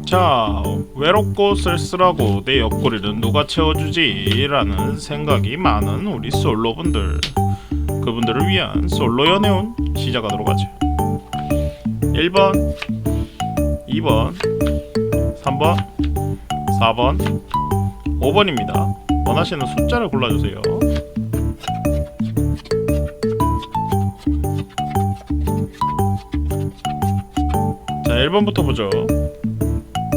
자, 외롭고 쓸쓸하고 내 옆구리는 누가 채워주지? 라는 생각이 많은 우리 솔로분들, 그분들을 위한 솔로 연애운 시작하도록 하죠. 1번, 2번, 3번, 4번, 5번입니다. 원하시는 숫자를 골라주세요. 자, 1번부터 보죠.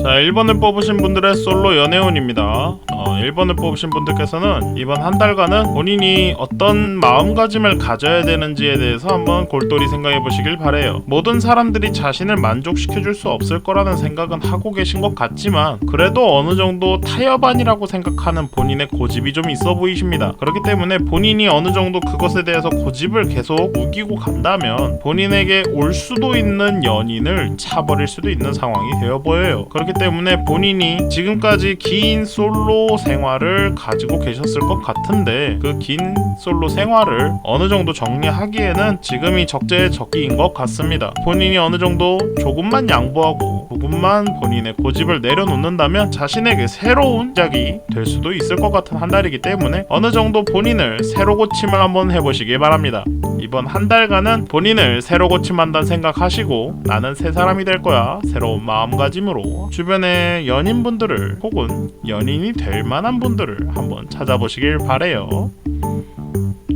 자, 1번을 뽑으신 분들의 솔로 연애운입니다. 1번을 뽑으신 분들께서는 이번 한 달간은 본인이 어떤 마음가짐을 가져야 되는지에 대해서 한번 골똘히 생각해 보시길 바래요. 모든 사람들이 자신을 만족시켜줄 수 없을 거라는 생각은 하고 계신 것 같지만 그래도 어느 정도 타협안이라고 생각하는 본인의 고집이 좀 있어 보이십니다. 그렇기 때문에 본인이 어느 정도 그것에 대해서 고집을 계속 우기고 간다면 본인에게 올 수도 있는 연인을 차버릴 수도 있는 상황이 되어 보여요. 그렇기 때문에 본인이 지금까지 긴 솔로 생활을 가지고 계셨을 것 같은데 그 긴 솔로 생활을 어느 정도 정리하기에는 지금이 적재의 적기인 것 같습니다. 본인이 어느 정도 조금만 양보하고 조금만 본인의 고집을 내려놓는다면 자신에게 새로운 시작이 될 수도 있을 것 같은 한 달이기 때문에 어느 정도 본인을 새로 고침을 한번 해보시기 바랍니다. 이번 한 달간은 본인을 새로 고침한다는 생각하시고 나는 새 사람이 될 거야, 새로운 마음가짐으로 주변의 연인분들을 혹은 연인이 될 만한 분들을 한번 찾아보시길 바래요.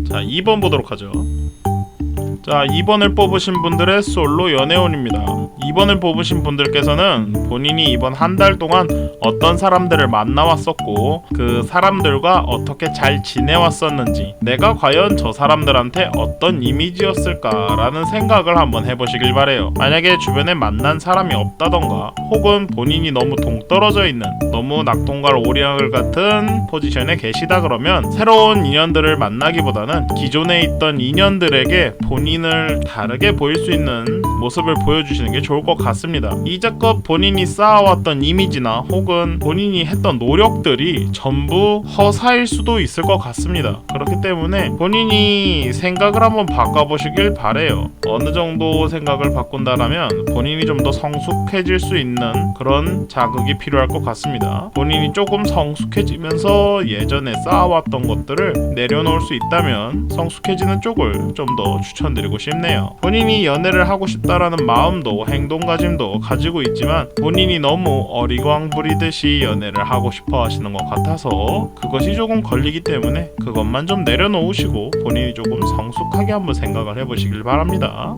자, 2번 보도록 하죠. 자, 2번을 뽑으신 분들의 솔로 연애운입니다. 2번을 뽑으신 분들께서는 본인이 이번 한 달 동안 어떤 사람들을 만나왔었고 그 사람들과 어떻게 잘 지내왔었는지 내가 과연 저 사람들한테 어떤 이미지였을까라는 생각을 한번 해보시길 바래요. 만약에 주변에 만난 사람이 없다던가 혹은 본인이 너무 동떨어져 있는 너무 낙동강 오리알 같은 포지션에 계시다 그러면 새로운 인연들을 만나기보다는 기존에 있던 인연들에게 본인을 다르게 보일 수 있는 모습을 보여주시는 게 좋을 것 같습니다. 이제껏 본인이 쌓아왔던 이미지나 혹은 본인이 했던 노력들이 전부 허사일 수도 있을 것 같습니다. 그렇기 때문에 본인이 생각을 한번 바꿔보시길 바래요. 어느 정도 생각을 바꾼다라면 본인이 좀 더 성숙해질 수 있는 그런 자극이 필요할 것 같습니다. 본인이 조금 성숙해지면서 예전에 쌓아왔던 것들을 내려놓을 수 있다면 성숙해지는 쪽을 좀 더 추천드리고 싶네요. 본인이 연애를 하고 싶다라는 마음도 행동가짐도 가지고 있지만 본인이 너무 어리광 부리듯이 연애를 하고 싶어 하시는 것 같아서 그것이 조금 걸리기 때문에 그것만 좀 내려놓으시고 본인이 조금 성숙하게 한번 생각을 해보시길 바랍니다.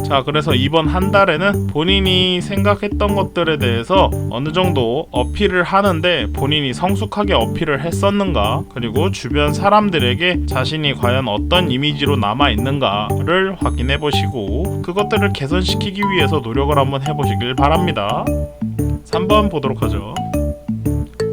자, 그래서 이번 한 달에는 본인이 생각했던 것들에 대해서 어느 정도 어필을 하는데 본인이 성숙하게 어필을 했었는가, 그리고 주변 사람들에게 자신이 과연 어떤 이미지로 남아있는가를 확인해 보시고 그것들을 개선시키기 위해서 노력을 한번 해보시길 바랍니다. 3번 보도록 하죠.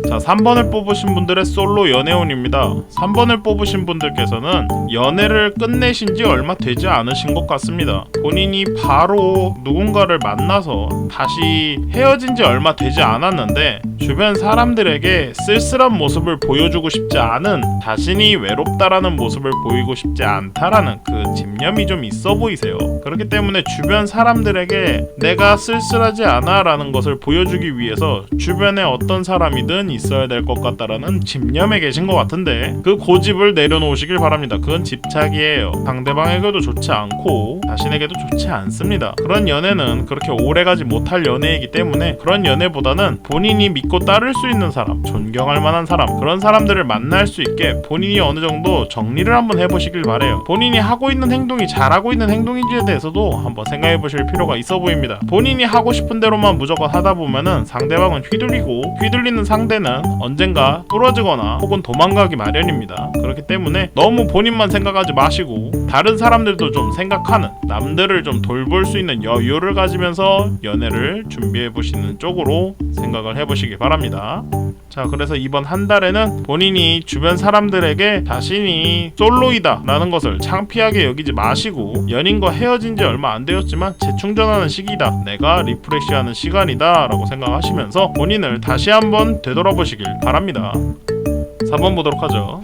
자, 3번을 뽑으신 분들의 솔로 연애운입니다. 3번을 뽑으신 분들께서는 연애를 끝내신 지 얼마 되지 않으신 것 같습니다. 본인이 바로 누군가를 만나서 다시 헤어진 지 얼마 되지 않았는데 주변 사람들에게 쓸쓸한 모습을 보여주고 싶지 않은, 자신이 외롭다라는 모습을 보이고 싶지 않다라는 그 집념이 좀 있어 보이세요. 그렇기 때문에 주변 사람들에게 내가 쓸쓸하지 않아 라는 것을 보여주기 위해서 주변에 어떤 사람이든 있어야 될 것 같다라는 집념에 계신 것 같은데 그 고집을 내려놓으시길 바랍니다. 그건 집착이에요. 상대방에게도 좋지 않고 자신에게도 좋지 않습니다. 그런 연애는 그렇게 오래가지 못할 연애이기 때문에 그런 연애보다는 본인이 믿고 따를 수 있는 사람, 존경할 만한 사람, 그런 사람들을 만날 수 있게 본인이 어느 정도 정리를 한번 해보시길 바래요. 본인이 하고 있는 행동이 잘하고 있는 행동인지에 대해서도 한번 생각해 보실 필요가 있어 보입니다. 본인이 하고 싶은 대로만 무조건 하다 보면은 상대방은 휘둘리고 휘둘리는 상대는 언젠가 부러지거나 혹은 도망가기 마련입니다. 그렇기 때문에 너무 본인만 생각하지 마시고 다른 사람들도 좀 생각하는, 남들을 좀 돌볼 수 있는 여유를 가지면서 연애를 준비해 보시는 쪽으로 생각을 해보시기 바랍니다. 자, 그래서 이번 한 달에는 본인이 주변 사람들에게 자신이 솔로이다 라는 것을 창피하게 여기지 마시고 연인과 헤어진 지 얼마 안 되었지만 재충전하는 시기다, 내가 리프레시하는 시간이다 라고 생각하시면서 본인을 다시 한번 되돌아보시길 바랍니다. 4번 보도록 하죠.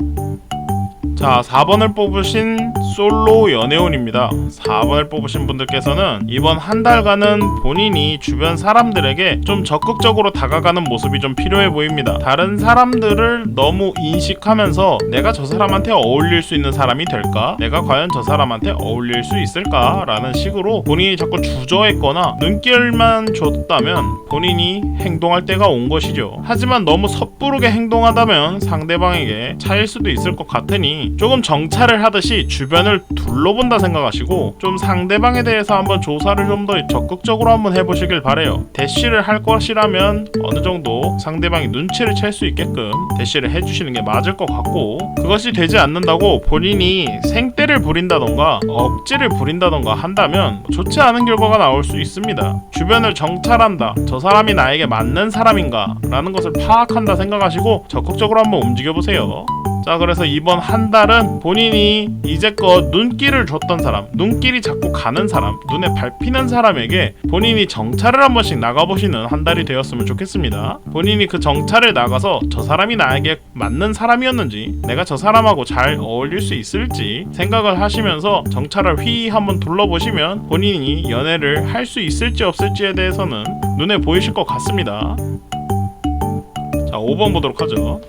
자, 4번을 뽑으신 솔로 연애운입니다. 4번을 뽑으신 분들께서는 이번 한 달간은 본인이 주변 사람들에게 좀 적극적으로 다가가는 모습이 좀 필요해 보입니다. 다른 사람들을 너무 인식하면서 내가 저 사람한테 어울릴 수 있는 사람이 될까? 내가 과연 저 사람한테 어울릴 수 있을까? 라는 식으로 본인이 자꾸 주저했거나 눈길만 줬다면 본인이 행동할 때가 온 것이죠. 하지만 너무 섣부르게 행동하다면 상대방에게 차일 수도 있을 것 같으니 조금 정찰을 하듯이 주변을 둘러본다 생각하시고 좀 상대방에 대해서 한번 조사를 좀 더 적극적으로 한번 해보시길 바래요. 대시를 할 것이라면 어느 정도 상대방이 눈치를 챌 수 있게끔 대시를 해주시는 게 맞을 것 같고, 그것이 되지 않는다고 본인이 생떼를 부린다던가 억지를 부린다던가 한다면 좋지 않은 결과가 나올 수 있습니다. 주변을 정찰한다, 저 사람이 나에게 맞는 사람인가 라는 것을 파악한다 생각하시고 적극적으로 한번 움직여보세요. 자, 그래서 이번 한 달은 본인이 이제껏 눈길을 줬던 사람, 눈길이 자꾸 가는 사람, 눈에 밟히는 사람에게 본인이 정찰을 한 번씩 나가보시는 한 달이 되었으면 좋겠습니다. 본인이 그 정찰을 나가서 저 사람이 나에게 맞는 사람이었는지, 내가 저 사람하고 잘 어울릴 수 있을지 생각을 하시면서 정찰을 휘 한번 둘러보시면 본인이 연애를 할 수 있을지 없을지에 대해서는 눈에 보이실 것 같습니다. 자, 5번 보도록 하죠.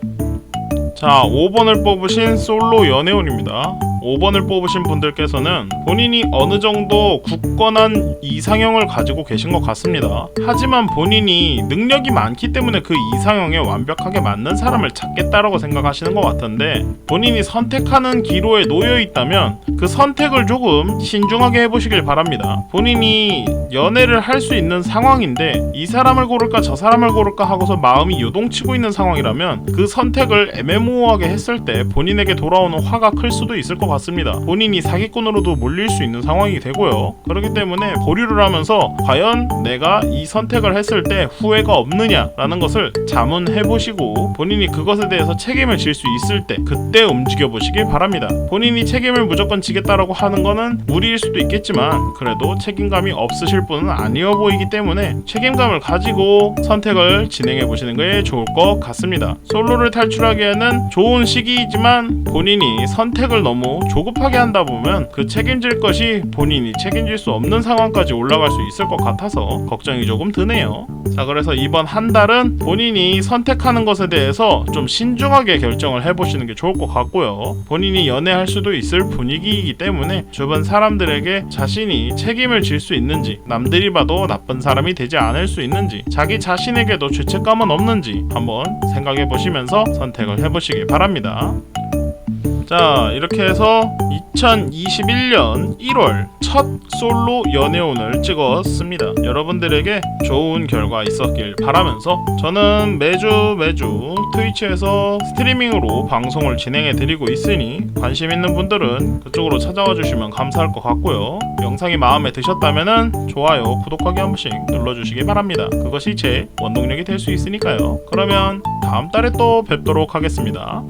자, 5번을 뽑으신 솔로 연애운입니다. 5번을 뽑으신 분들께서는 본인이 어느 정도 굳건한 이상형을 가지고 계신 것 같습니다. 하지만 본인이 능력이 많기 때문에 그 이상형에 완벽하게 맞는 사람을 찾겠다라고 생각하시는 것 같은데, 본인이 선택하는 기로에 놓여 있다면 그 선택을 조금 신중하게 해보시길 바랍니다. 본인이 연애를 할 수 있는 상황인데 이 사람을 고를까 저 사람을 고를까 하고서 마음이 요동치고 있는 상황이라면 그 선택을 애매모호하게 했을 때 본인에게 돌아오는 화가 클 수도 있을 것 같습니다. 본인이 사기꾼으로도 몰릴 수 있는 상황이 되고요. 그렇기 때문에 보류를 하면서 과연 내가 이 선택을 했을 때 후회가 없느냐라는 것을 자문해보시고 본인이 그것에 대해서 책임을 질 수 있을 때 그때 움직여보시길 바랍니다. 본인이 책임을 무조건 지겠다라고 하는 거는 무리일 수도 있겠지만 그래도 책임감이 없으실 분은 아니어 보이기 때문에 책임감을 가지고 선택을 진행해보시는 게 좋을 것 같습니다. 솔로를 탈출하기에는 좋은 시기이지만 본인이 선택을 너무 조급하게 한다 보면 그 책임질 것이 본인이 책임질 수 없는 상황까지 올라갈 수 있을 것 같아서 걱정이 조금 드네요. 자, 그래서 이번 한 달은 본인이 선택하는 것에 대해서 좀 신중하게 결정을 해보시는 게 좋을 것 같고요. 본인이 연애할 수도 있을 분위기이기 때문에 주변 사람들에게 자신이 책임을 질 수 있는지, 남들이 봐도 나쁜 사람이 되지 않을 수 있는지, 자기 자신에게도 죄책감은 없는지 한번 생각해 보시면서 선택을 해보시기 바랍니다. 자, 이렇게 해서 2021년 1월 첫 솔로 연애운을 찍었습니다. 여러분들에게 좋은 결과 있었길 바라면서 저는 매주 트위치에서 스트리밍으로 방송을 진행해 드리고 있으니 관심 있는 분들은 그쪽으로 찾아와 주시면 감사할 것 같고요. 영상이 마음에 드셨다면 좋아요, 구독하기 한 번씩 눌러주시기 바랍니다. 그것이 제 원동력이 될 수 있으니까요. 그러면 다음 달에 또 뵙도록 하겠습니다.